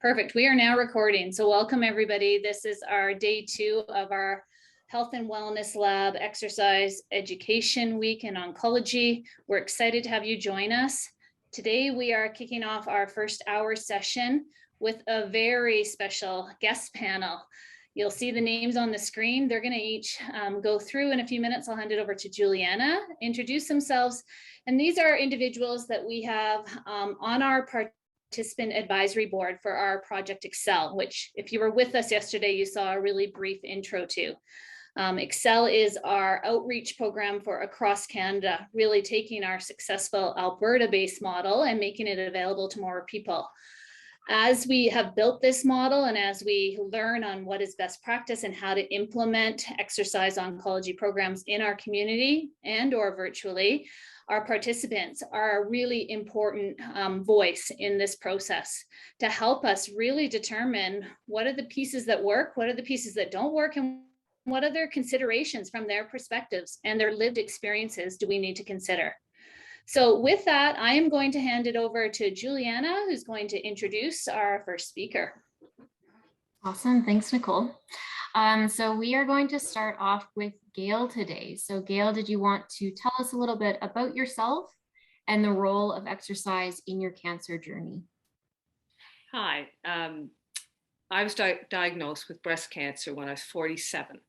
Perfect. We are now recording. So welcome everybody. This is our day 2 of our Health and Wellness Lab Exercise Education Week in Oncology. We're excited to have you join us. Today we are kicking off our first hour session with a very special guest panel. You'll see the names on the screen. They're going to each go through in a few minutes. I'll hand it over to Juliana, introduce themselves. And these are individuals that we have on our participant advisory board for our Project Excel, which if you were with us yesterday, you saw a really brief intro to. Excel is our outreach program for across Canada, really taking our successful Alberta-based model and making it available to more people. As we have built this model and as we learn on what is best practice and how to implement exercise oncology programs in our community and or virtually, our participants are a really important voice in this process to help us really determine what are the pieces that work, what are the pieces that don't work, and what other considerations from their perspectives and their lived experiences do we need to consider. So with that, I am going to hand it over to Juliana, who's going to introduce our first speaker. Awesome, thanks, Nicole. So we are going to start off with Gail today. So Gail, did you want to tell us a little bit about yourself and the role of exercise in your cancer journey? Hi, I was diagnosed with breast cancer when I was 47.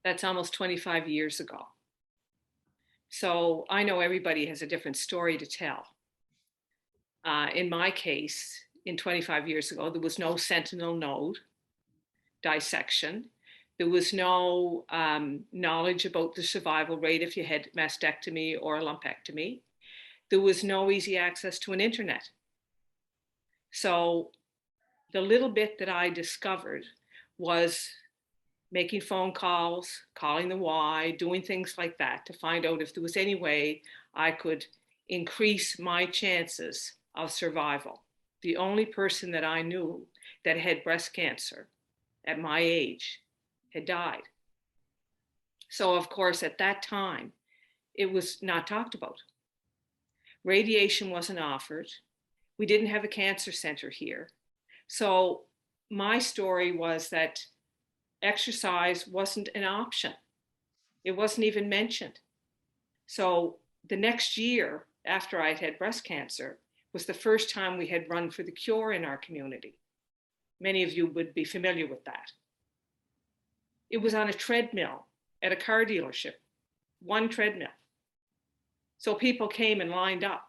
That's almost 25 years ago. So I know everybody has a different story to tell. In my case, in 25 years ago, there was no sentinel node dissection. There was no knowledge about the survival rate if you had mastectomy or a lumpectomy. There was no easy access to an internet. So the little bit that I discovered was making phone calls, calling the Y, doing things like that to find out if there was any way I could increase my chances of survival. The only person that I knew that had breast cancer at my age had died. So of course, at that time, it was not talked about. Radiation wasn't offered. We didn't have a cancer center here. So my story was that exercise wasn't an option. It wasn't even mentioned. So the next year after I'd had breast cancer was the first time we had run for the cure in our community. Many of you would be familiar with that. It was on a treadmill at a car dealership, one treadmill. So people came and lined up.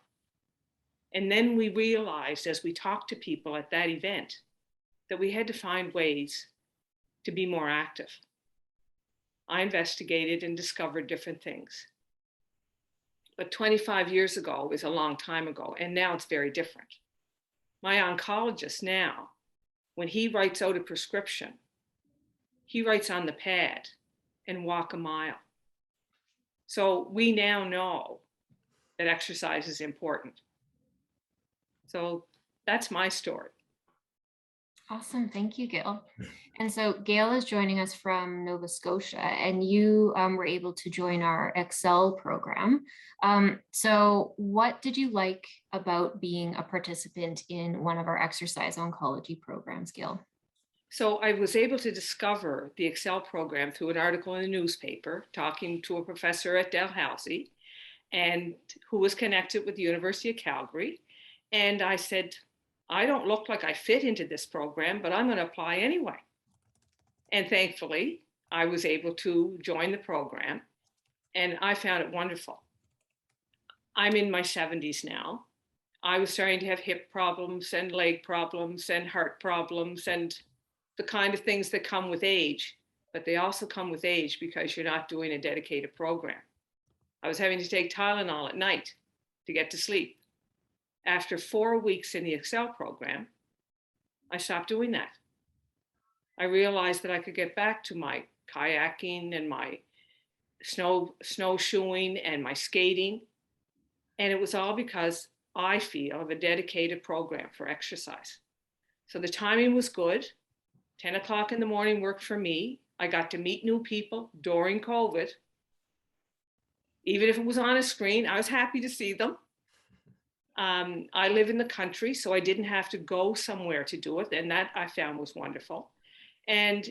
And then we realized as we talked to people at that event that we had to find ways to be more active. I investigated and discovered different things. But 25 years ago was a long time ago, and now it's very different. My oncologist now, when he writes out a prescription, he writes on the pad and walk a mile. So we now know that exercise is important. So that's my story. Awesome, thank you, Gail. And so Gail is joining us from Nova Scotia, and you were able to join our Excel program. So what did you like about being a participant in one of our exercise oncology programs, Gail? So I was able to discover the Excel program through an article in the newspaper, talking to a professor at Dalhousie, and who was connected with the University of Calgary. And I said, I don't look like I fit into this program, but I'm going to apply anyway. And thankfully, I was able to join the program, and I found it wonderful. I'm in my 70s now. I was starting to have hip problems and leg problems and heart problems and the kind of things that come with age, but they also come with age because you're not doing a dedicated program. I was having to take Tylenol at night to get to sleep. After 4 weeks in the Excel program, I stopped doing that. I realized that I could get back to my kayaking and my snowshoeing and my skating. And it was all because I feel of a dedicated program for exercise. So the timing was good. 10 o'clock in the morning worked for me. I got to meet new people during COVID. Even if it was on a screen, I was happy to see them. I live in the country, so I didn't have to go somewhere to do it, and that I found was wonderful. And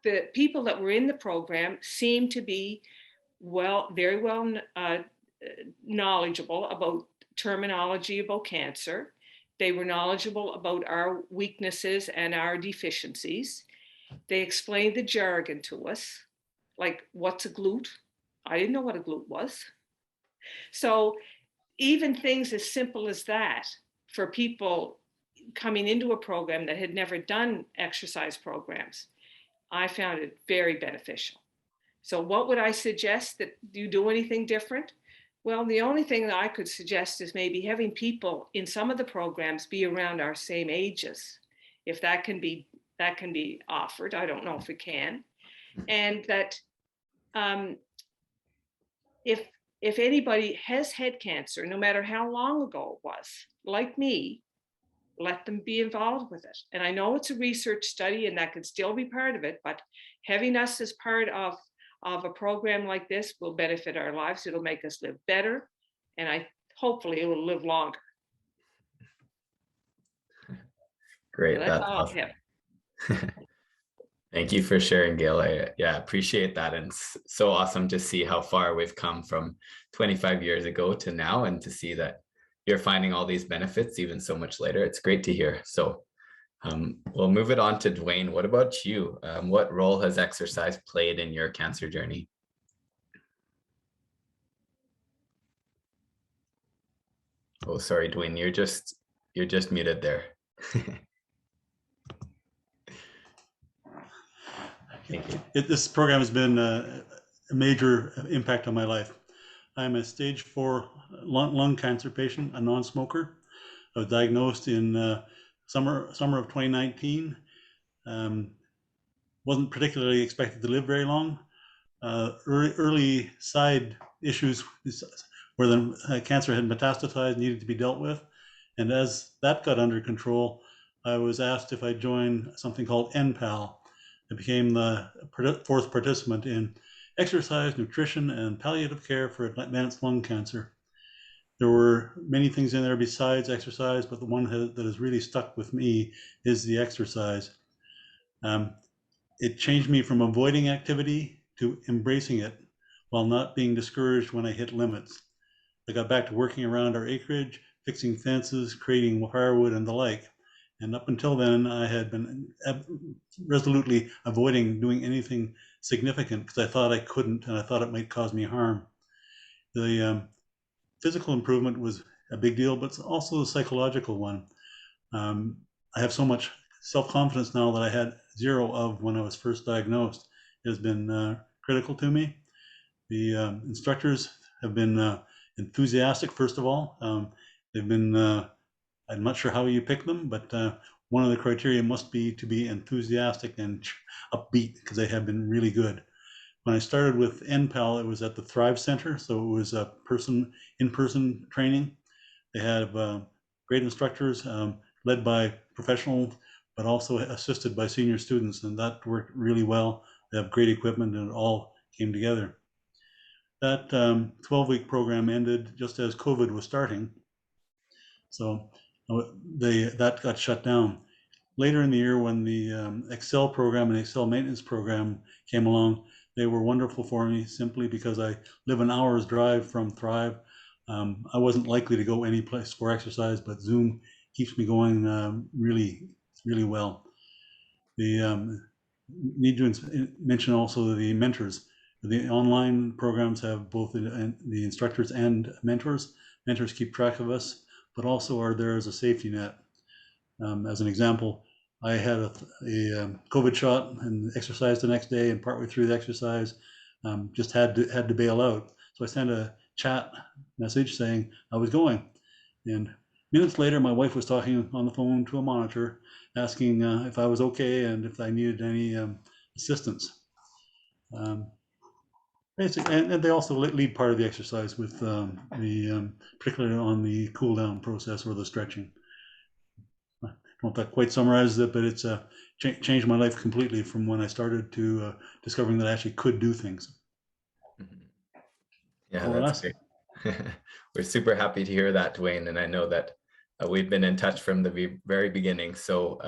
the people that were in the program seemed to be very well knowledgeable about terminology about cancer. They were knowledgeable about our weaknesses and our deficiencies. They explained the jargon to us, like what's a glute? I didn't know what a glute was. So even things as simple as that for people coming into a program that had never done exercise programs, I found it very beneficial. So what would I suggest that you do anything different? Well, the only thing that I could suggest is maybe having people in some of the programs be around our same ages, if that can be offered. I don't know if it can. And that if anybody has head cancer, no matter how long ago it was, like me, let them be involved with it. And I know it's a research study and that could still be part of it, but having us as part of a program like this will benefit our lives. It'll make us live better, and hopefully it will live longer. Great. So that's all awesome. Thank you for sharing, Gail. I appreciate that. And it's so awesome to see how far we've come from 25 years ago to now, and to see that you're finding all these benefits even so much later. It's great to hear. So we'll move it on to Dwayne. What about you? What role has exercise played in your cancer journey? Oh, sorry, Dwayne, you're just muted there. This program has been a major impact on my life. I'm a stage 4 lung cancer patient, a non-smoker. I was diagnosed in summer of 2019. Wasn't particularly expected to live very long. Early side issues where the cancer had metastasized needed to be dealt with. And as that got under control, I was asked if I'd join something called NPAL. I became the 4th participant in exercise, nutrition, and palliative care for advanced lung cancer. There were many things in there besides exercise, but the one that has really stuck with me is the exercise. It changed me from avoiding activity to embracing it while not being discouraged when I hit limits. I got back to working around our acreage, fixing fences, creating firewood, and the like. And up until then, I had been resolutely avoiding doing anything significant because I thought I couldn't, and I thought it might cause me harm. The physical improvement was a big deal, but it's also the psychological one. I have so much self-confidence now that I had zero of when I was first diagnosed. It has been critical to me. The instructors have been enthusiastic, first of all. They've been I'm not sure how you pick them, but one of the criteria must be to be enthusiastic and upbeat, because they have been really good. When I started with NPAL, it was at the Thrive Center, so it was a in-person training. They have great instructors led by professionals, but also assisted by senior students, and that worked really well. They have great equipment, and it all came together. That 12-week program ended just as COVID was starting, so that got shut down. Later in the year, when the Excel program and Excel maintenance program came along, they were wonderful for me, simply because I live an hour's drive from Thrive. I wasn't likely to go any place for exercise, but Zoom keeps me going really, really well. The need to mention also the mentors. The online programs have both the instructors and mentors. Mentors keep track of us, but also are there as a safety net. As an example, I had a COVID shot and exercised the next day, and partway through the exercise, just had to bail out. So I sent a chat message saying I was going, and minutes later, my wife was talking on the phone to a monitor, asking if I was okay and if I needed any assistance. Basically, and they also lead part of the exercise with particularly on the cool down process or the stretching. I don't know if that quite summarizes it, but it's changed my life completely from when I started to discovering that I actually could do things. Yeah, that's great. We're super happy to hear that, Dwayne. And I know that we've been in touch from the very beginning. So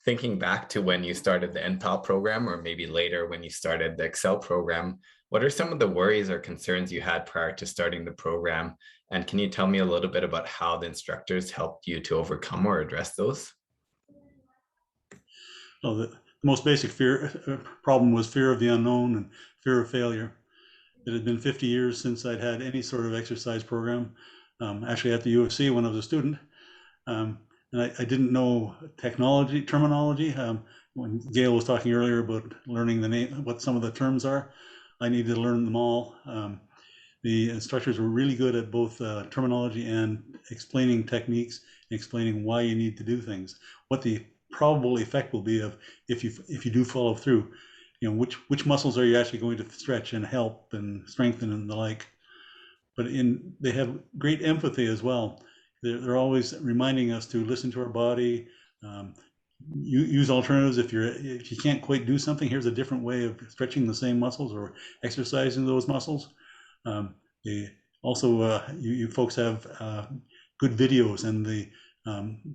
thinking back to when you started the NPAL program, or maybe later when you started the Excel program, what are some of the worries or concerns you had prior to starting the program? And can you tell me a little bit about how the instructors helped you to overcome or address those? Well, the most basic problem was fear of the unknown and fear of failure. It had been 50 years since I'd had any sort of exercise program, actually at the U of C when I was a student. And I didn't know terminology. When Gail was talking earlier about learning the name, what some of the terms are, I needed to learn them all. The instructors were really good at both terminology and explaining techniques and explaining why you need to do things, what the probable effect will be of if you do follow through. You know, which muscles are you actually going to stretch and help and strengthen and the like. But they have great empathy as well. They're always reminding us to listen to our body, use alternatives. If you can't quite do something, here's a different way of stretching the same muscles or exercising those muscles. They also, you folks have good videos, and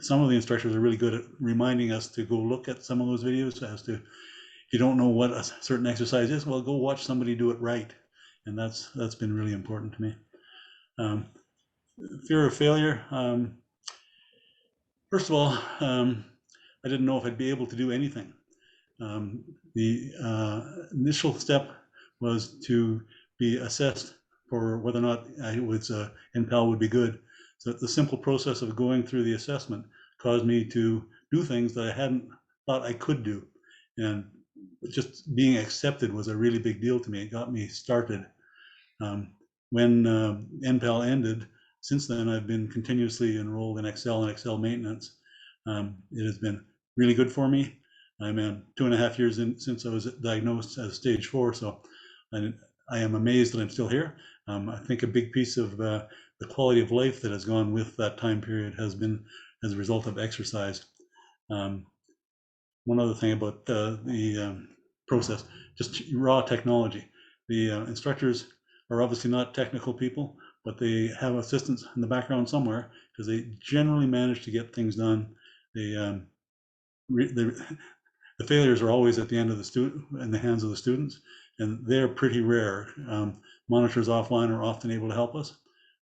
some of the instructors are really good at reminding us to go look at some of those videos as to, if you don't know what a certain exercise is, well, go watch somebody do it right. And that's been really important to me. Fear of failure. First of all, I didn't know if I'd be able to do anything. The initial step was to be assessed for whether or not NPAL would be good. So the simple process of going through the assessment caused me to do things that I hadn't thought I could do. And just being accepted was a really big deal to me. It got me started. When NPAL ended, since then I've been continuously enrolled in Excel and Excel maintenance. It has been really good for me. I'm 2.5 years in since I was diagnosed as stage 4, so I am amazed that I'm still here. I think a big piece of the quality of life that has gone with that time period has been as a result of exercise. One other thing about the process, just raw technology. The instructors are obviously not technical people, but they have assistants in the background somewhere, because they generally manage to get things done. The failures are always at the end of in the hands of the students, and they're pretty rare. Monitors offline are often able to help us,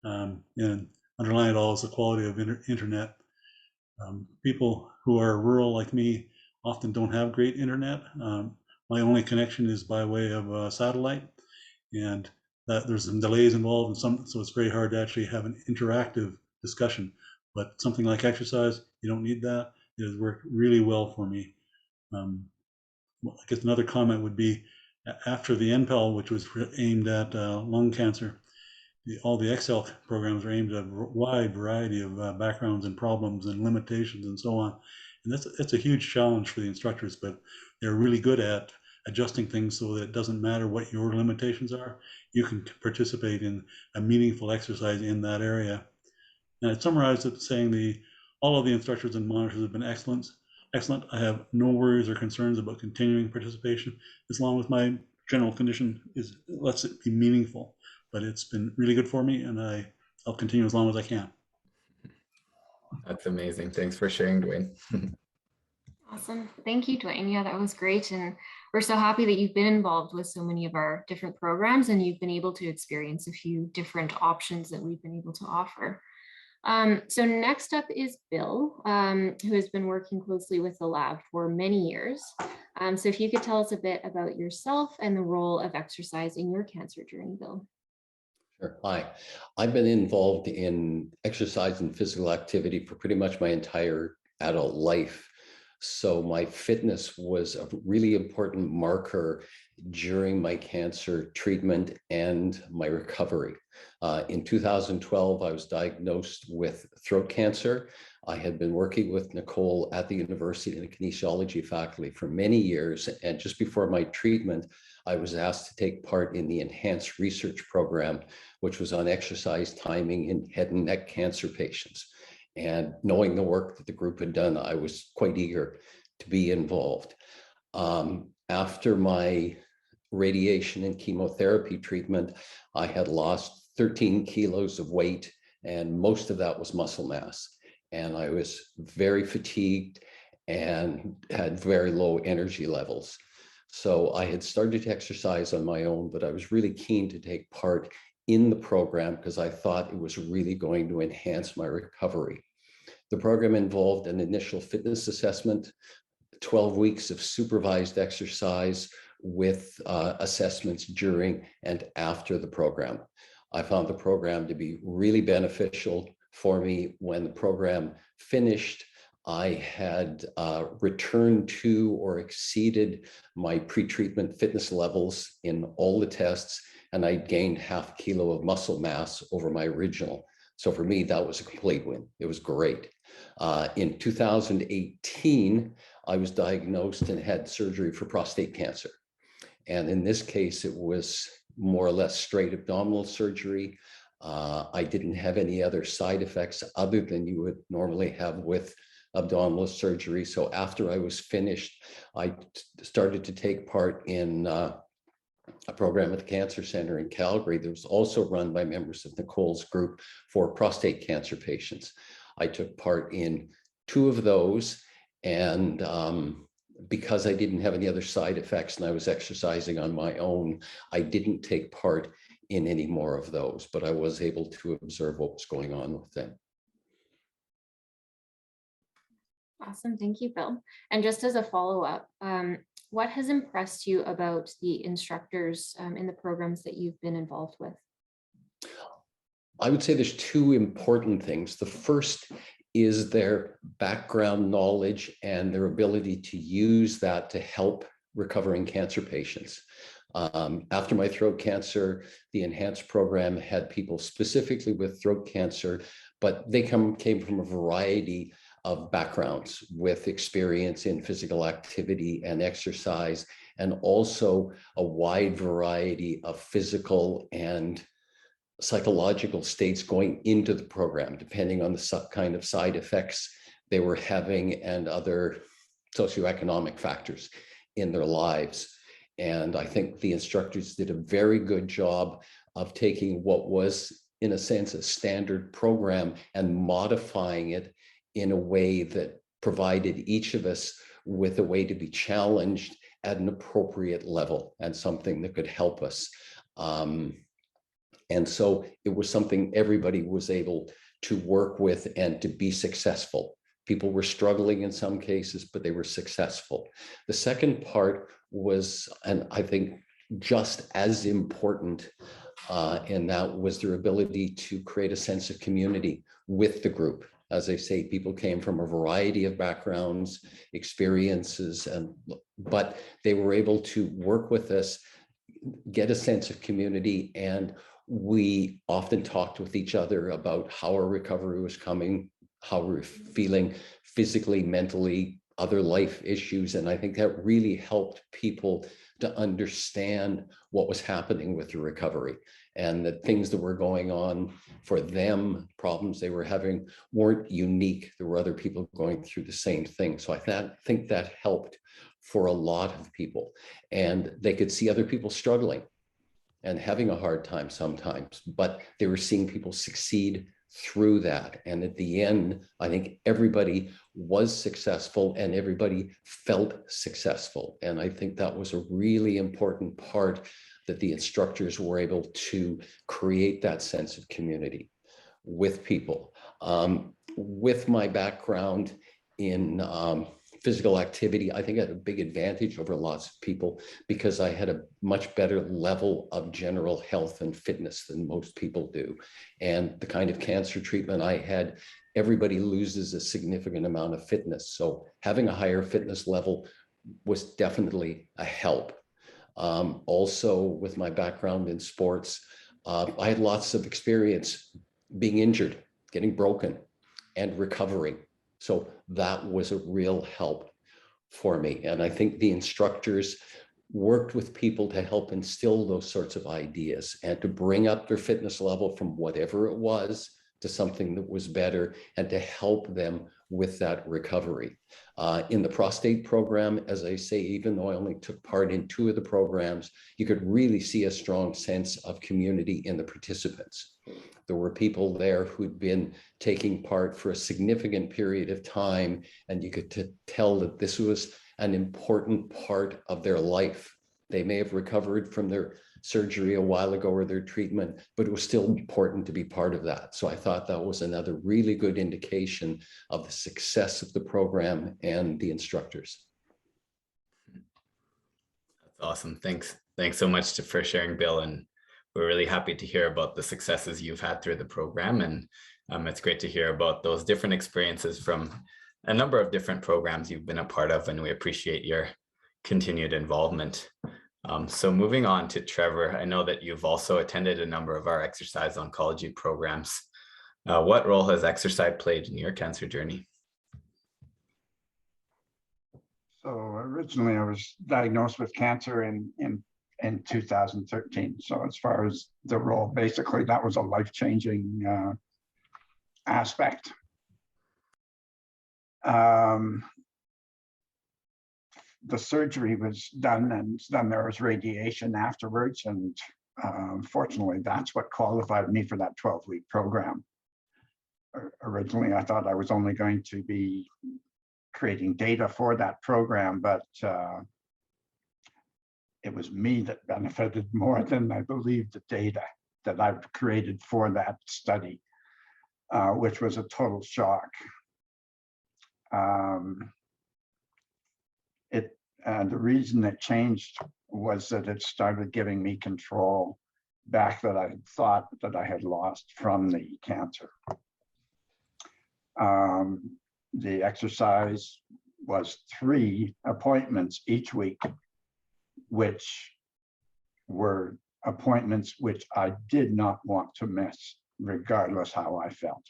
and underlying it all is the quality of internet. People who are rural like me often don't have great internet. My only connection is by way of satellite, and that there's some delays involved, and so it's very hard to actually have an interactive discussion. But something like exercise, you don't need that. It has worked really well for me. I guess another comment would be, after the NPAL, which was aimed at lung cancer, all the Excel programs are aimed at a wide variety of backgrounds and problems and limitations and so on. And that's a huge challenge for the instructors, but they're really good at adjusting things so that it doesn't matter what your limitations are. You can participate in a meaningful exercise in that area. And I'd summarize it saying all of the instructors and monitors have been excellent. I have no worries or concerns about continuing participation, as long as my general condition lets it be meaningful. But it's been really good for me, and I'll continue as long as I can. That's amazing. Thanks for sharing, Dwayne. Awesome. Thank you, Dwayne. Yeah, that was great. And we're so happy that you've been involved with so many of our different programs, and you've been able to experience a few different options that we've been able to offer. So next up is Bill, who has been working closely with the lab for many years. So if you could tell us a bit about yourself and the role of exercise in your cancer journey, Bill. Sure. Hi, I've been involved in exercise and physical activity for pretty much my entire adult life. So my fitness was a really important marker during my cancer treatment and my recovery. In 2012, I was diagnosed with throat cancer. I had been working with Nicole at the university in the kinesiology faculty for many years. And just before my treatment, I was asked to take part in the enhanced research program, which was on exercise timing in head and neck cancer patients. And knowing the work that the group had done, I was quite eager to be involved. After my radiation and chemotherapy treatment, I had lost 13 kilos of weight, and most of that was muscle mass. And I was very fatigued and had very low energy levels. So I had started to exercise on my own, but I was really keen to take part in the program because I thought it was really going to enhance my recovery. The program involved an initial fitness assessment, 12 weeks of supervised exercise with assessments during and after the program. I found the program to be really beneficial for me. When the program finished, I had returned to or exceeded my pre-treatment fitness levels in all the tests, and I gained half a kilo of muscle mass over my original. So for me, that was a complete win. It was great. In 2018, I was diagnosed and had surgery for prostate cancer. And in this case, it was more or less straight abdominal surgery. I didn't have any other side effects other than you would normally have with abdominal surgery. So after I was finished, I started to take part in a program at the Cancer Center in Calgary that was also run by members of Nicole's group for prostate cancer patients. I took part in 2 of those, and because I didn't have any other side effects and I was exercising on my own, I didn't take part in any more of those, but I was able to observe what was going on with them. Awesome. Thank you, Bill. And just as a follow-up, what has impressed you about the instructors in the programs that you've been involved with? I would say there's 2 important things. The first is their background knowledge and their ability to use that to help recovering cancer patients. After my throat cancer, the enhanced program had people specifically with throat cancer, but they came from a variety of backgrounds with experience in physical activity and exercise, and also a wide variety of physical and psychological states going into the program, depending on the kind of side effects they were having and other socioeconomic factors in their lives. And I think the instructors did a very good job of taking what was, in a sense, a standard program and modifying it in a way that provided each of us with a way to be challenged at an appropriate level and something that could help us. And so it was something everybody was able to work with and to be successful. People were struggling in some cases, but they were successful. The second part was, and I think just as important, and that was their ability to create a sense of community with the group. As I say, people came from a variety of backgrounds, experiences, but they were able to work with us, get a sense of community, and we often talked with each other about how our recovery was coming, how we're feeling physically, mentally, other life issues. And I think that really helped people to understand what was happening with the recovery, and that things that were going on for them, problems they were having, weren't unique. There were other people going through the same thing. So I think that helped for a lot of people, and they could see other people struggling and having a hard time sometimes, but they were seeing people succeed through that. And at the end, I think everybody was successful and everybody felt successful. And I think that was a really important part, that the instructors were able to create that sense of community with people. With my background in physical activity, I think I had a big advantage over lots of people because I had a much better level of general health and fitness than most people do. And the kind of cancer treatment I had, everybody loses a significant amount of fitness. So having a higher fitness level was definitely a help. Also, with my background in sports, I had lots of experience being injured, getting broken, and recovering. So that was a real help for me. And I think the instructors worked with people to help instill those sorts of ideas and to bring up their fitness level from whatever it was to something that was better and to help them with that recovery. In the prostate program, as I say, even though I only took part in 2 of the programs, you could really see a strong sense of community in the participants. There were people there who'd been taking part for a significant period of time, and you could tell that this was an important part of their life. They may have recovered from their surgery a while ago or their treatment, but it was still important to be part of that. So I thought that was another really good indication of the success of the program and the instructors. That's awesome. Thanks. Thanks so much for sharing, Bill. And we're really happy to hear about the successes you've had through the program. And it's great to hear about those different experiences from a number of different programs you've been a part of, and we appreciate your continued involvement. So moving on to Trevor, I know that you've also attended a number of our exercise oncology programs. What role has exercise played in your cancer journey? So originally I was diagnosed with cancer in 2013. So as far as the role, basically that was a life-changing aspect. The surgery was done, and then there was radiation afterwards. And fortunately, that's what qualified me for that 12-week program. Originally, I thought I was only going to be creating data for that program, but it was me that benefited more than I believe the data that I've created for that study, which was a total shock. The reason it changed was that it started giving me control back that I thought that I had lost from the cancer. The exercise was 3 appointments each week, which were appointments which I did not want to miss, regardless how I felt.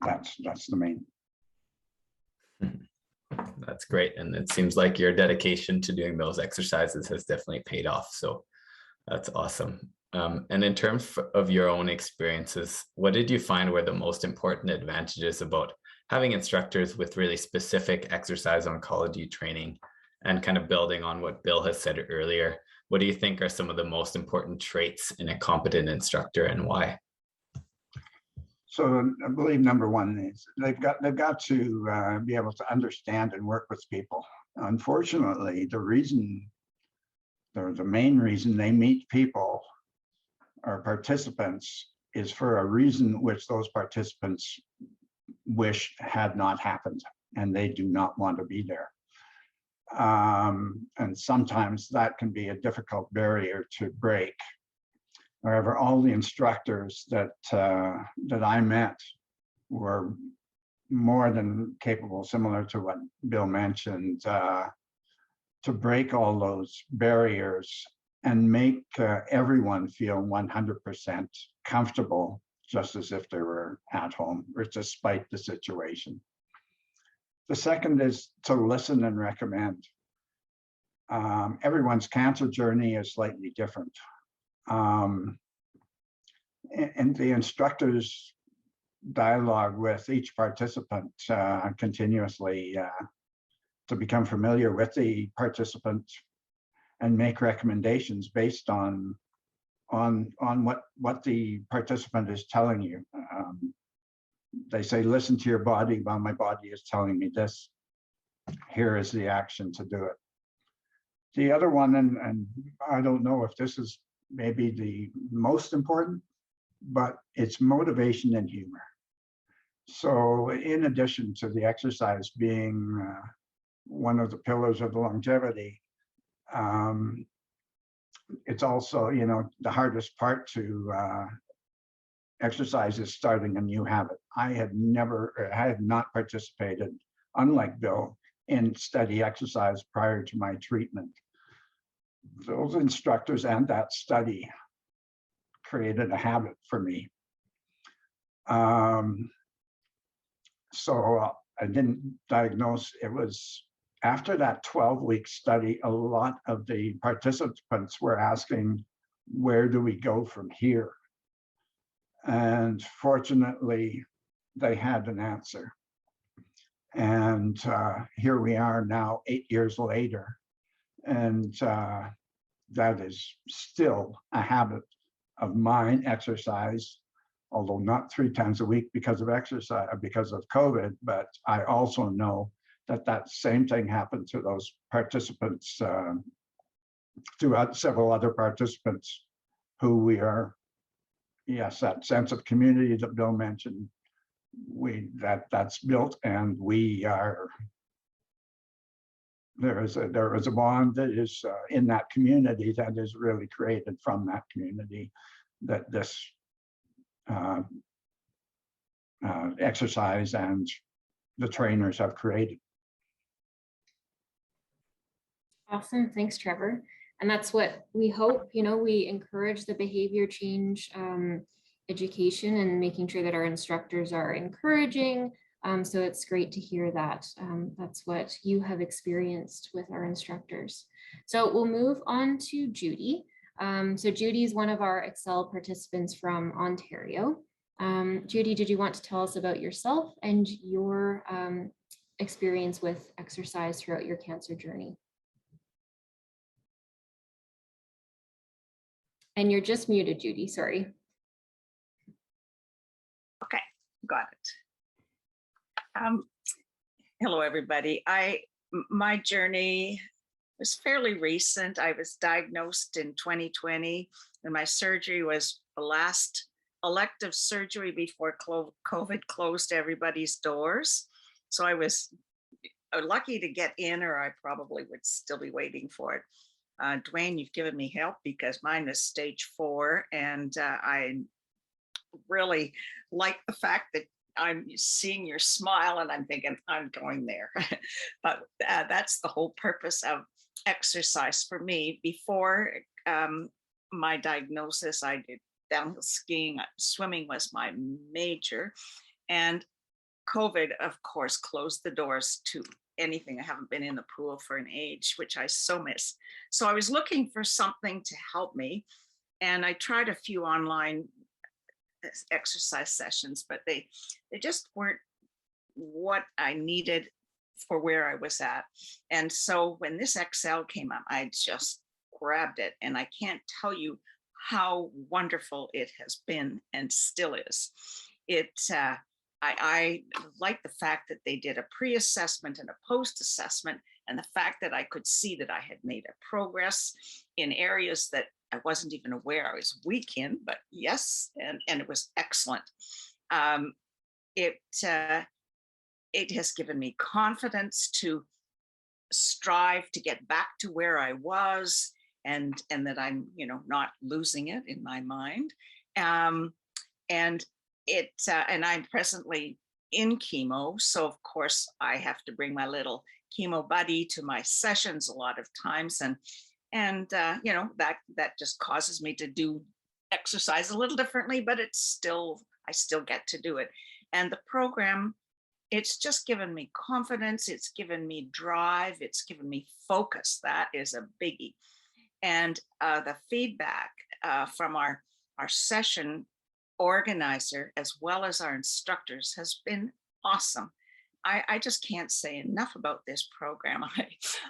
That's the main. That's great. And it seems like your dedication to doing those exercises has definitely paid off. So that's awesome. And in terms of your own experiences, what did you find were the most important advantages about having instructors with really specific exercise oncology training, and kind of building on what Bill has said earlier? What do you think are some of the most important traits in a competent instructor, and why? So I believe number one is they've got to be able to understand and work with people. Unfortunately, the main reason they meet people or participants is for a reason which those participants wish had not happened, and they do not want to be there. And sometimes that can be a difficult barrier to break. However, all the instructors that I met were more than capable, similar to what Bill mentioned, to break all those barriers and make everyone feel 100% comfortable, just as if they were at home, or despite the situation. The second is to listen and recommend. Everyone's cancer journey is slightly different. And the instructors dialogue with each participant continuously to become familiar with the participant and make recommendations based on what the participant is telling you. They say, listen to your body. Well, my body is telling me this. Here is the action to do it. The other one, and I don't know if this is maybe the most important, but it's motivation and humor. So in addition to the exercise being one of the pillars of the longevity, it's also, the hardest part to exercise is starting a new habit. I had not participated, unlike Bill, in steady exercise prior to my treatment. Those instructors and that study created a habit for me. So I didn't diagnose. It was after that 12-week study, a lot of the participants were asking, where do we go from here? And fortunately, they had an answer. And here we are now 8 years later. And that is still a habit of mine, exercise, although not 3 times a week because of exercise, because of COVID. But I also know that that same thing happened to those participants, to several other participants who we are, yes, that sense of community that Bill mentioned, that's built, and we are, there is a bond that is in that community that is really created from that community that this exercise and the trainers have created. Awesome, thanks, Trevor. And that's what we hope, we encourage the behavior change education and making sure that our instructors are encouraging. So it's great to hear that. That's what you have experienced with our instructors. So we'll move on to Judy. So Judy is one of our Excel participants from Ontario. Judy, did you want to tell us about yourself and your experience with exercise throughout your cancer journey? And you're just muted, Judy, sorry. Okay, got it. Hello, everybody. My journey was fairly recent. I was diagnosed in 2020, and my surgery was the last elective surgery before COVID closed everybody's doors. So I was lucky to get in, or I probably would still be waiting for it. Dwayne, you've given me help because mine is stage 4, and I really like the fact that I'm seeing your smile and I'm thinking I'm going there. But that's the whole purpose of exercise for me. Before my diagnosis, I did downhill skiing. Swimming was my major, and COVID, of course, closed the doors to anything. I haven't been in the pool for an age, which I so miss. So I was looking for something to help me, and I tried a few online exercise sessions, but they just weren't what I needed for where I was at. And so when this Excel came up, I just grabbed it, and I can't tell you how wonderful it has been and still is. I like the fact that they did a pre-assessment and a post-assessment, and the fact that I could see that I had made a progress in areas that I wasn't even aware I was weak in, but yes, and it was excellent. It has given me confidence to strive to get back to where I was, and that I'm, not losing it in my mind. And I'm presently in chemo, so of course I have to bring my little chemo buddy to my sessions a lot of times, and that just causes me to do exercise a little differently, but I still get to do it. And the program, it's just given me confidence, it's given me drive, it's given me focus. That is a biggie. And the feedback from our session organizer, as well as our instructors, has been awesome. I just can't say enough about this program. I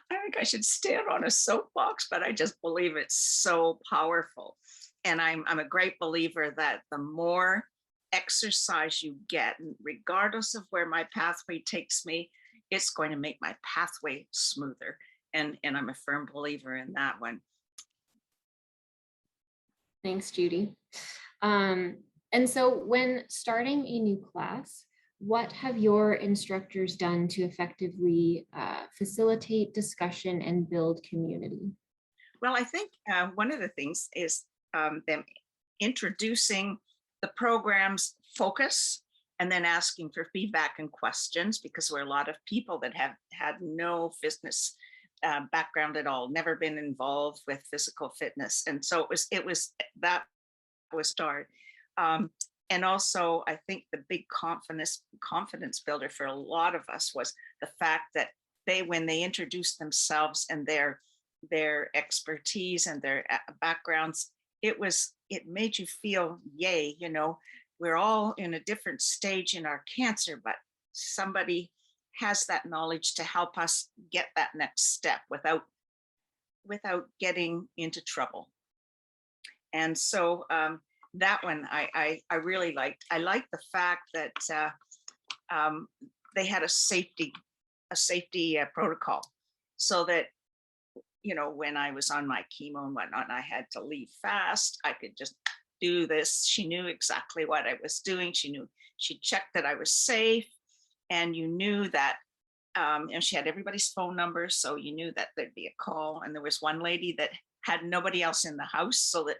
think I should stand on a soapbox, but I just believe it's so powerful. And I'm a great believer that the more exercise you get, regardless of where my pathway takes me, it's going to make my pathway smoother. And I'm a firm believer in that one. Thanks, Judy. And so when starting a new class, what have your instructors done to effectively facilitate discussion and build community? Well, I think one of the things is them introducing the program's focus and then asking for feedback and questions, because we're a lot of people that have had no fitness background at all, never been involved with physical fitness. And so it was that was start. And also, I think the big confidence builder for a lot of us was the fact that when they introduced themselves and their expertise and their backgrounds, it was it made you feel, yay, you know, we're all in a different stage in our cancer, but somebody has that knowledge to help us get that next step without getting into trouble. And so that one I really liked. I liked the fact that they had a safety protocol, so that, you know, when I was on my chemo and whatnot, and I had to leave fast, I could just do this. She knew exactly what I was doing. She checked that I was safe, and you knew that, and she had everybody's phone numbers, so you knew that there'd be a call. And there was one lady that had nobody else in the house, so that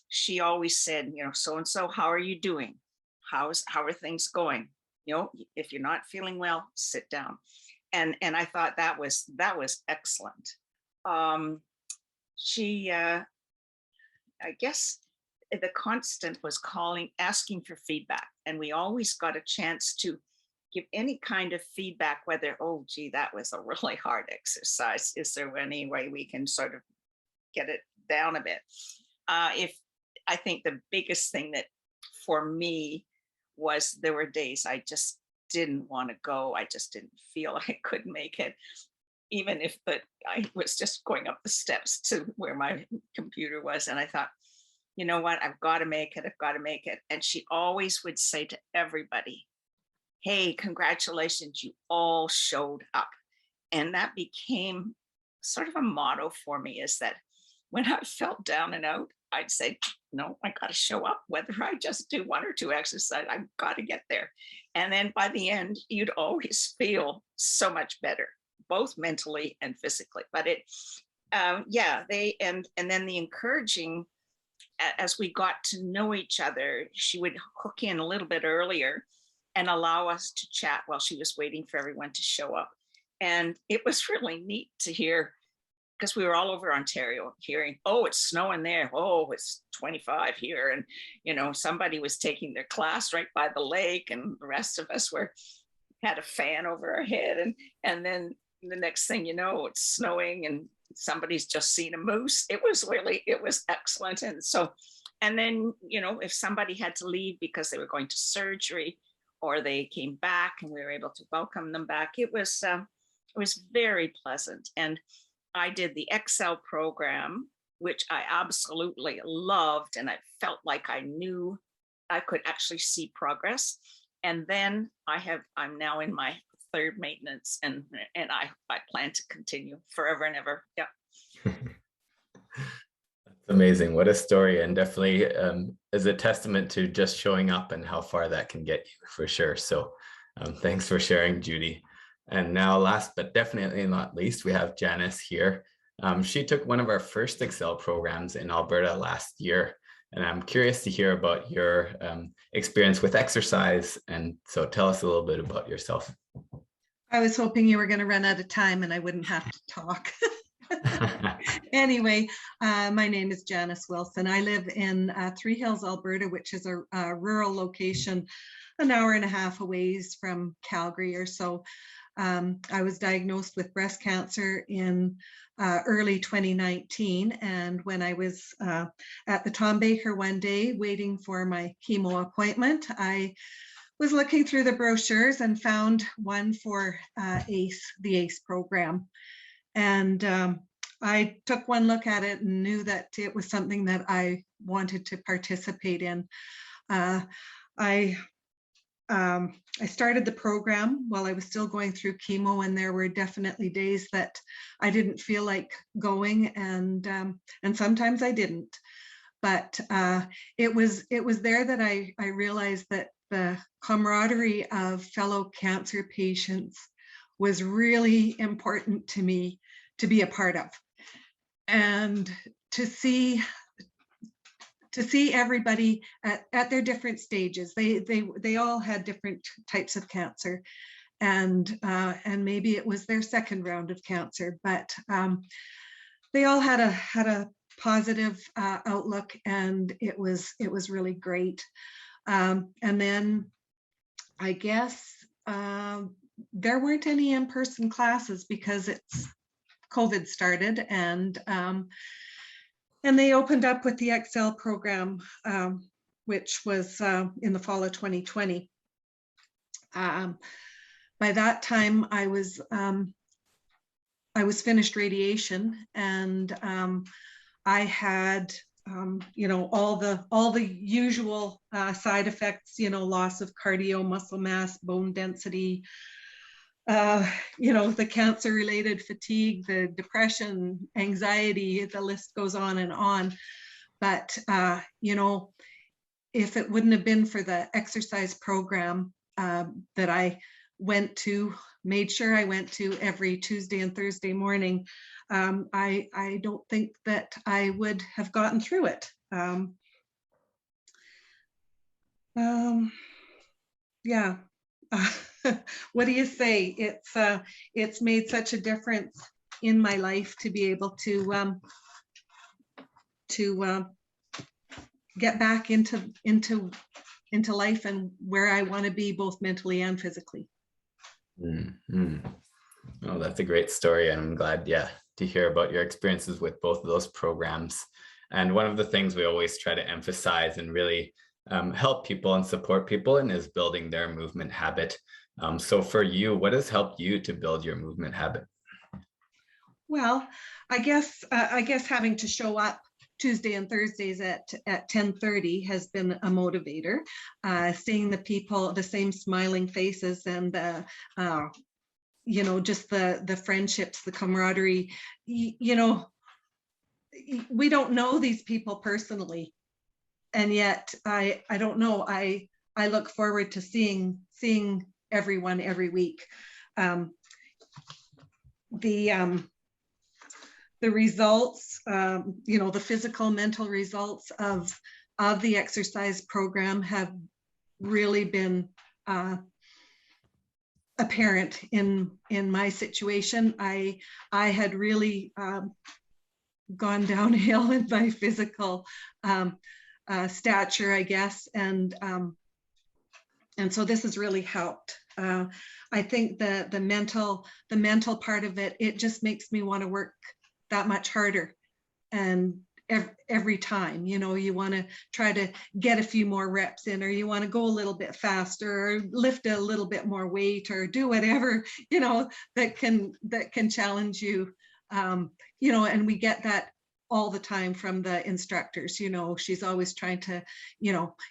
she always said, you know, so and so, how are you doing? How are things going? You know, if you're not feeling well, sit down. And I thought that was excellent. She, I guess the constant was calling, asking for feedback. And we always got a chance to give any kind of feedback, whether, oh, gee, that was a really hard exercise. Is there any way we can sort of get it down a bit? I think the biggest thing that for me was, there were days I just didn't want to go. I just didn't feel I could make it, even if I was just going up the steps to where my computer was. And I thought, you know what, I've got to make it. I've got to make it. And she always would say to everybody, hey, congratulations, you all showed up. And that became sort of a motto for me, is that when I felt down and out, I'd say, no, I got to show up, whether I just do 1 or 2 exercises, I've got to get there. And then by the end, you'd always feel so much better, both mentally and physically. But and then the encouraging, as we got to know each other, she would hook in a little bit earlier and allow us to chat while she was waiting for everyone to show up. And it was really neat to hear, because we were all over Ontario hearing, oh, it's snowing there. Oh, it's 25 here. And, you know, somebody was taking their class right by the lake, and the rest of us had a fan over our head. And then the next thing you know, it's snowing and somebody's just seen a moose. It was excellent. And so, and then, you know, if somebody had to leave because they were going to surgery, or they came back and we were able to welcome them back, it was very pleasant. And I did the Excel program, which I absolutely loved, and I felt like I knew I could actually see progress. And then I'm now in my 3rd maintenance, and I plan to continue forever and ever. Yeah. That's amazing. What a story, and definitely is a testament to just showing up and how far that can get you, for sure. So thanks for sharing, Judy. And now, last but definitely not least, we have Janice here. She took one of our first Excel programs in Alberta last year, and I'm curious to hear about your experience with exercise. And so tell us a little bit about yourself. I was hoping you were going to run out of time and I wouldn't have to talk. Anyway, my name is Janice Wilson. I live in Three Hills, Alberta, which is a rural location, an hour and a half away from Calgary or so. I was diagnosed with breast cancer in early 2019. And when I was at the Tom Baker one day waiting for my chemo appointment, I was looking through the brochures and found one for the ACE program. And I took one look at it and knew that it was something that I wanted to participate in. I started the program while I was still going through chemo, and there were definitely days that I didn't feel like going, and sometimes I didn't. But it was there that I realized that the camaraderie of fellow cancer patients was really important to me to be a part of, and to see everybody at their different stages. They all had different types of cancer, and maybe it was their second round of cancer, but they all had a positive outlook, and it was really great. And then I guess there weren't any in-person classes because COVID started, and And they opened up with the Excel program, which was in the fall of 2020. By that time, I was finished radiation, and I had all the usual side effects, loss of cardio, muscle mass, bone density, the cancer-related fatigue, the depression, anxiety, the list goes on and on. But, if it wouldn't have been for the exercise program that I made sure I went to every Tuesday and Thursday morning, I don't think that I would have gotten through it. Yeah. What do you say? It's made such a difference in my life to be able to get back into life and where I want to be, both mentally and physically. Mm-hmm. Oh, that's a great story, and I'm glad, to hear about your experiences with both of those programs. And one of the things we always try to emphasize and really help people and support people in is building their movement habit. So for you, what has helped you to build your movement habit? Well, I guess having to show up Tuesday and Thursdays at 10:30 has been a motivator. Seeing the people, the same smiling faces, and just the friendships, the camaraderie. We don't know these people personally, and yet I don't know. I look forward to seeing everyone every week. The results, the physical, mental results of the exercise program have really been apparent in my situation. I had really gone downhill in my physical stature, I guess, and so this has really helped. I think the mental part of it, it just makes me want to work that much harder, and every time, you want to try to get a few more reps in, or you want to go a little bit faster, or lift a little bit more weight, or do whatever that can challenge you. And we get that all the time from the instructors. She's always trying to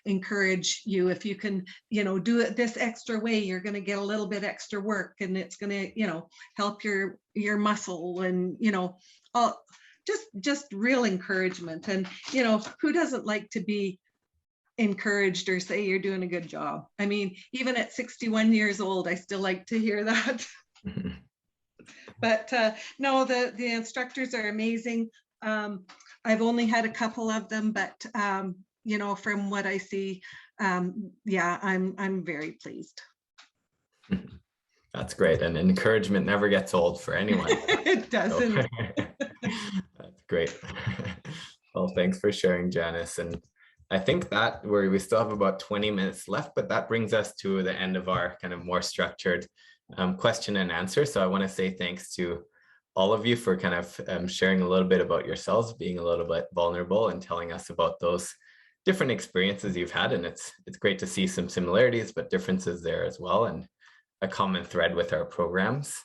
encourage you. If you can do it this extra way, you're going to get a little bit extra work, and it's going to help your muscle, and all just real encouragement. And who doesn't like to be encouraged or say you're doing a good job? I mean, even at 61 years old, I still like to hear that. But no, the instructors are amazing. I've only had a couple of them, but from what I see, I'm very pleased. That's great, and encouragement never gets old for anyone. It doesn't. So, that's great. Well, thanks for sharing, Janice. And I think that we still have about 20 minutes left, but that brings us to the end of our kind of more structured question and answer. So I want to say thanks to all of you for kind of sharing a little bit about yourselves, being a little bit vulnerable, and telling us about those different experiences you've had. And it's great to see some similarities, but differences there as well, and a common thread with our programs.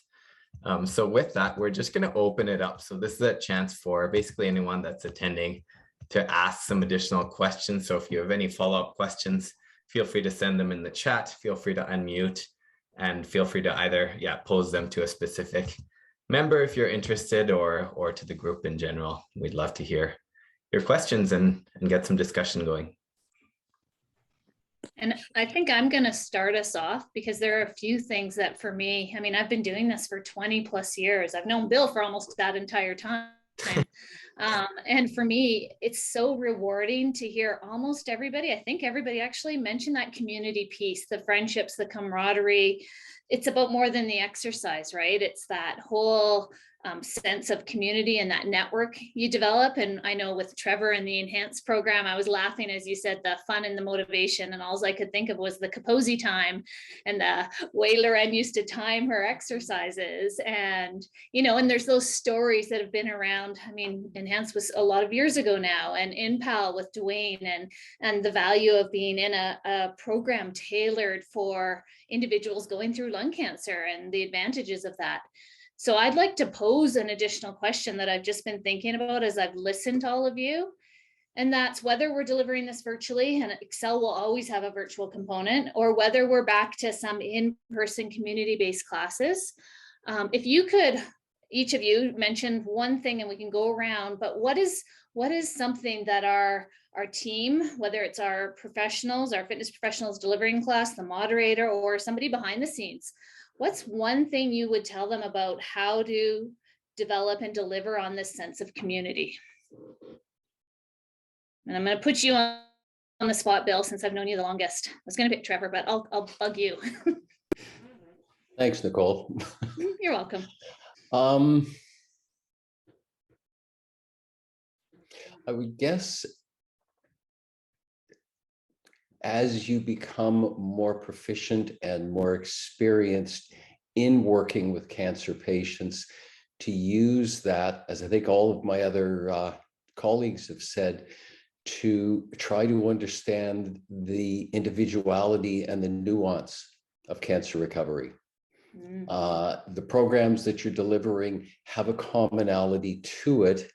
So with that, we're just going to open it up. So this is a chance for basically anyone that's attending to ask some additional questions. So if you have any follow-up questions, feel free to send them in the chat. Feel free to unmute, and feel free to either pose them to a specific member if you're interested, or to the group in general. We'd love to hear your questions and get some discussion going. And I think I'm going to start us off, because there are a few things that for me, I mean, I've been doing this for 20 plus years. I've known Bill for almost that entire time. And for me, it's so rewarding to hear almost everybody, I think everybody actually mentioned that community piece, the friendships, the camaraderie. It's about more than the exercise, right? It's that whole sense of community and that network you develop. And I know with Trevor and the Enhance program, I was laughing as you said the fun and the motivation, and all I could think of was the Kaposi time and the way Lorraine used to time her exercises. And, you know, and there's those stories that have been around. I mean, Enhance was a lot of years ago now, and InPal with Dwayne, and the value of being in a program tailored for individuals going through lung cancer and the advantages of that. So I'd like to pose an additional question that I've just been thinking about as I've listened to all of you. And that's whether we're delivering this virtually, and Excel will always have a virtual component, or whether we're back to some in-person community-based classes. If you could, each of you mention one thing and we can go around, but what is something that our team, whether it's our professionals, our fitness professionals delivering class, the moderator, or somebody behind the scenes, what's one thing you would tell them about how to develop and deliver on this sense of community? And I'm going to put you on the spot, Bill, since I've known you the longest. I was going to pick Trevor, but I'll bug you. Thanks, Nicole. You're welcome. I would guess as you become more proficient and more experienced in working with cancer patients, to use that, as I think all of my other colleagues have said, to try to understand the individuality and the nuance of cancer recovery. The programs that you're delivering have a commonality to it,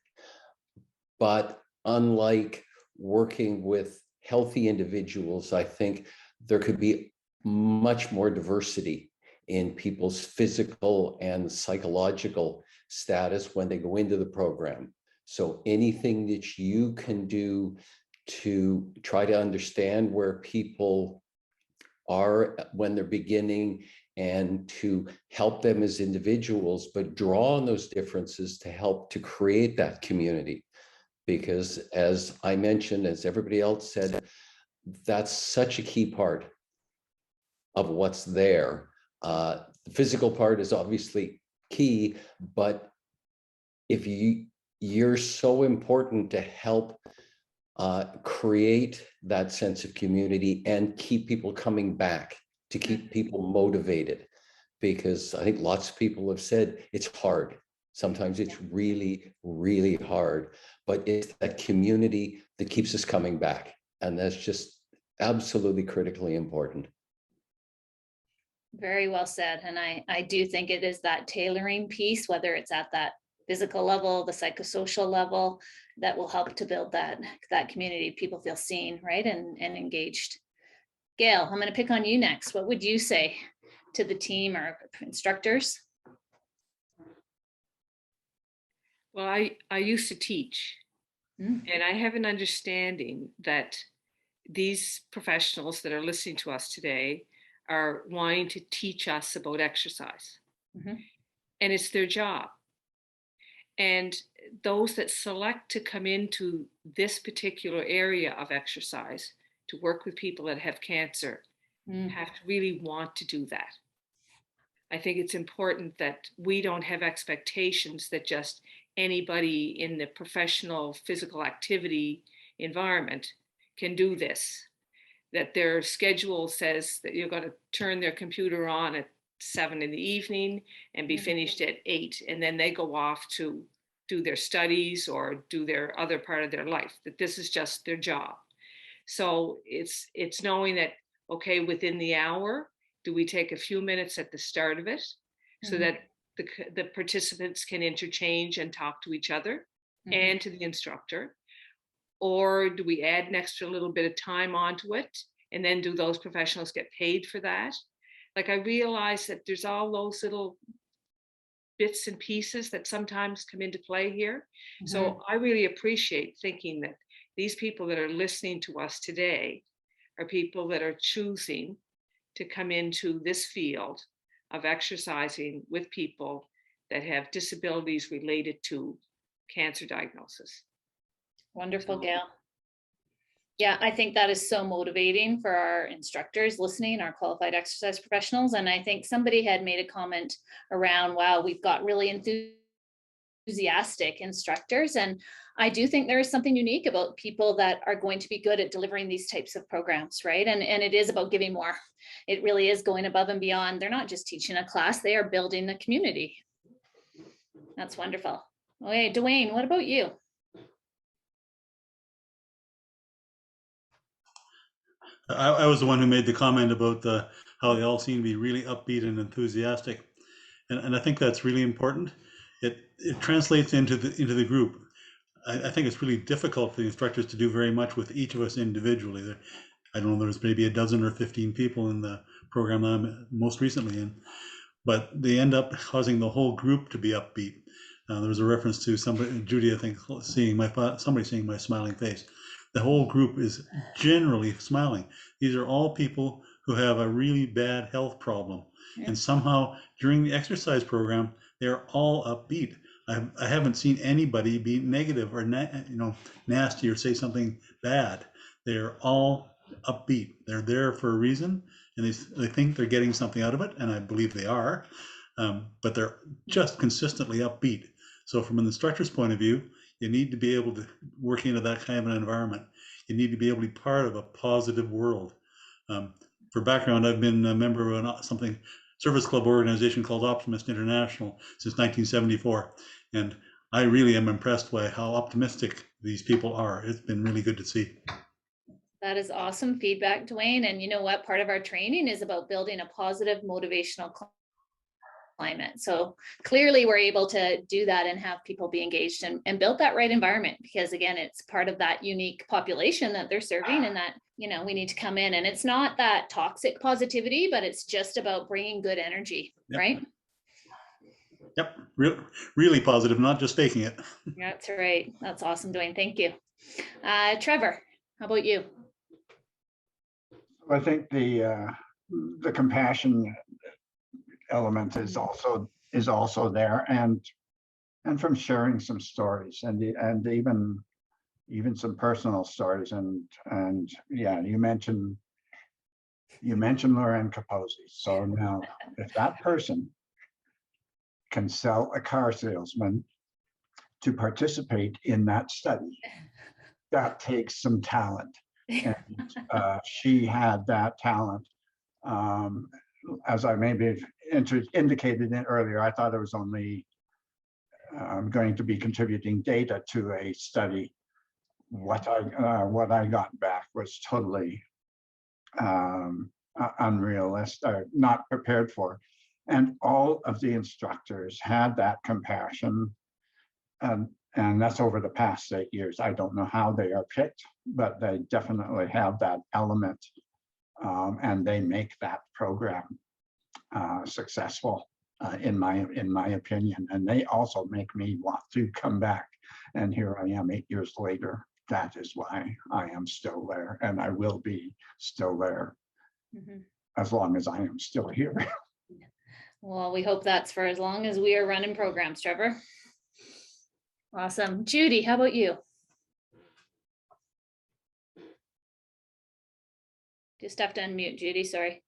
but unlike working with healthy individuals, I think there could be much more diversity in people's physical and psychological status when they go into the program. So anything that you can do to try to understand where people are when they're beginning, and to help them as individuals, but draw on those differences to help to create that community. Because as I mentioned, as everybody else said, that's such a key part of what's there. The physical part is obviously key, but if you're so important to help create that sense of community and keep people coming back, to keep people motivated, because I think lots of people have said it's hard. Sometimes it's really, really hard, but it's that community that keeps us coming back. And that's just absolutely critically important. Very well said. And I do think it is that tailoring piece, whether it's at that physical level, the psychosocial level, that will help to build that community. People feel seen, right, and engaged. Gail, I'm going to pick on you next. What would you say to the team or instructors? Well, I used to teach, and I have an understanding that these professionals that are listening to us today are wanting to teach us about exercise. And it's their job. And those that select to come into this particular area of exercise to work with people that have cancer have to really want to do that. I think it's important that we don't have expectations that just anybody in the professional physical activity environment can do this, that their schedule says that you're going to turn their computer on at 7 in the evening and be finished at 8, and then they go off to do their studies or do their other part of their life, that this is just their job. So it's knowing that, okay, within the hour, do we take a few minutes at the start of it so that the participants can interchange and talk to each other and to the instructor? Or do we add an extra little bit of time onto it? And then do those professionals get paid for that? Like, I realize that there's all those little bits and pieces that sometimes come into play here. So I really appreciate thinking that these people that are listening to us today are people that are choosing to come into this field of exercising with people that have disabilities related to cancer diagnosis. Wonderful, Gail. Yeah, I think that is so motivating for our instructors listening, our qualified exercise professionals. And I think somebody had made a comment around, wow, we've got really enthusiastic instructors. And I do think there is something unique about people that are going to be good at delivering these types of programs, right? And it is about giving more. It really is going above and beyond. They're not just teaching a class, they are building the community. That's wonderful. Okay, Dwayne, what about you? I was the one who made the comment about how they all seem to be really upbeat and enthusiastic. And I think that's really important. It translates into the group. I think it's really difficult for the instructors to do very much with each of us individually. I don't know, there's maybe a dozen or 15 people in the program that I'm most recently in, but they end up causing the whole group to be upbeat. There was a reference to somebody, Judy, I think, somebody seeing my smiling face. The whole group is generally smiling. These are all people who have a really bad health problem. Yeah. And somehow during the exercise program, they're all upbeat. I haven't seen anybody be negative or nasty or say something bad. They're all upbeat. They're there for a reason, and they think they're getting something out of it, and I believe they are, but they're just consistently upbeat. So from an instructor's point of view, you need to be able to work into that kind of an environment. You need to be able to be part of a positive world. For background, I've been a member of something service club organization called Optimist International since 1974. And I really am impressed by how optimistic these people are. It's been really good to see. That is awesome feedback, Dwayne. And you know what? Part of our training is about building a positive motivational climate. So clearly we're able to do that and have people be engaged and build that right environment, because again, it's part of that unique population that they're serving, and that, you know, we need to come in, and it's not that toxic positivity, but it's just about bringing good energy, yep. Right? Yep, really positive, not just faking it. That's right. That's awesome, Dwayne. Thank you. Trevor, how about you? I think the compassion element is also there, and from sharing some stories and even some personal stories, and yeah, you mentioned Loren Capozzi. So now, if that person can sell a car salesman to participate in that study, that takes some talent. And she had that talent. As I maybe indicated earlier, I thought it was only going to be contributing data to a study. What I got back was totally unrealistic, not prepared for. And all of the instructors had that compassion, and that's over the past 8 years. I don't know how they are picked, but they definitely have that element, and they make that program successful, in my opinion. And they also make me want to come back. And here I am 8 years later. That is why I am still there, and I will be still there as long as I am still here. Well, we hope that's for as long as we are running programs, Trevor. Awesome. Judy, how about you? Just have to unmute, Judy, sorry.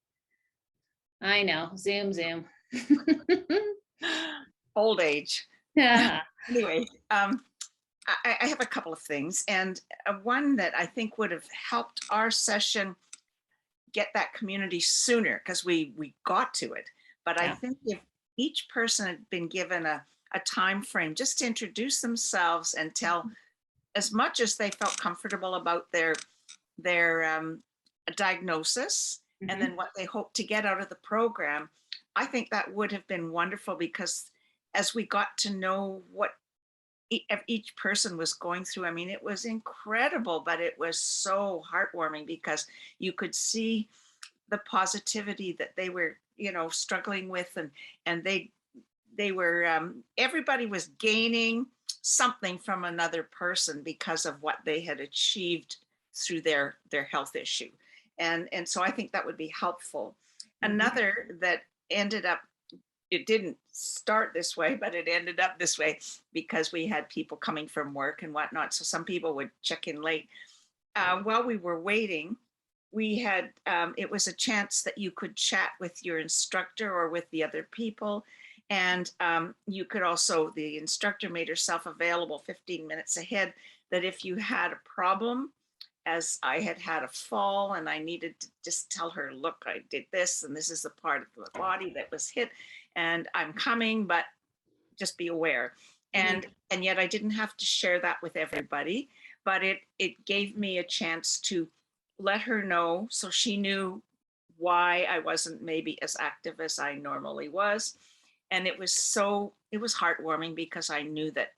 I know, Zoom. Old age. Yeah. Anyway, I have a couple of things, and one that I think would have helped our session get that community sooner, because we got to it. But yeah. I think if each person had been given a time frame just to introduce themselves and tell as much as they felt comfortable about their diagnosis, and then what they hope to get out of the program, I think that would have been wonderful, because as we got to know what each person was going through, I mean, it was incredible, but it was so heartwarming, because you could see the positivity that they were, struggling with, and they were, everybody was gaining something from another person because of what they had achieved through their health issue. And so I think that would be helpful. Another that ended up, it didn't start this way, but it ended up this way because we had people coming from work and whatnot. So some people would check in late. While we were waiting, we had, it was a chance that you could chat with your instructor or with the other people. And you could also, the instructor made herself available 15 minutes ahead, that if you had a problem, as I had had a fall and I needed to just tell her, look, I did this and this is the part of the body that was hit and I'm coming, but just be aware. And yet I didn't have to share that with everybody, but it gave me a chance to let her know, so she knew why I wasn't maybe as active as I normally was. And it was heartwarming because I knew that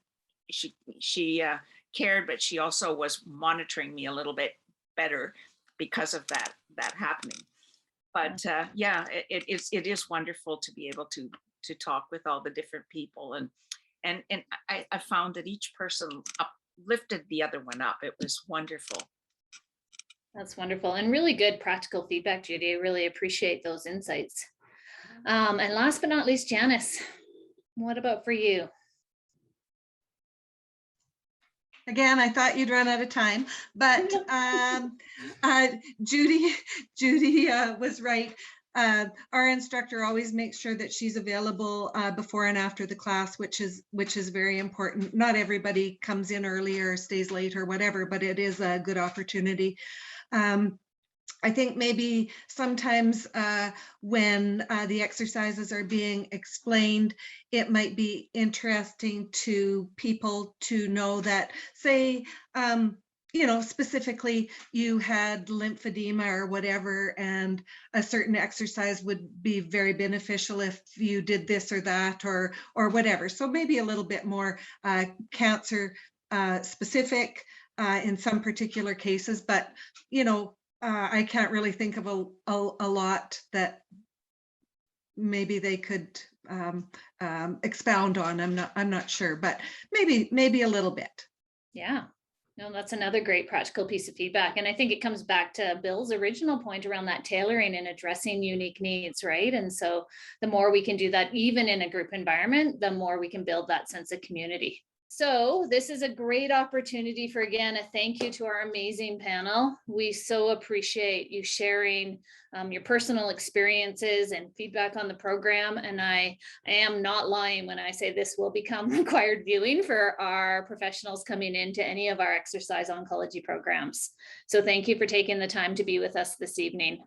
she cared, but she also was monitoring me a little bit better because of that happening. But yeah, it is wonderful to be able to talk with all the different people, and I found that each person lifted the other one up. It was wonderful. That's wonderful and really good practical feedback, Judy. I really appreciate those insights. And last but not least, Janice, what about for you? Again, I thought you'd run out of time, but Judy was right. Our instructor always makes sure that she's available before and after the class, which is very important. Not everybody comes in early or stays late or whatever, but it is a good opportunity. I think maybe sometimes when the exercises are being explained, it might be interesting to people to know that, say, specifically you had lymphedema or whatever, and a certain exercise would be very beneficial if you did this or that or whatever. So maybe a little bit more cancer specific in some particular cases, but I can't really think of a lot that maybe they could expound on. I'm not sure, but maybe a little bit. Yeah, no, that's another great practical piece of feedback. And I think it comes back to Bill's original point around that tailoring and addressing unique needs, right? And so the more we can do that, even in a group environment, the more we can build that sense of community. So this is a great opportunity for, again, a thank you to our amazing panel. We so appreciate you sharing your personal experiences and feedback on the program. And I am not lying when I say this will become required viewing for our professionals coming into any of our exercise oncology programs. So thank you for taking the time to be with us this evening.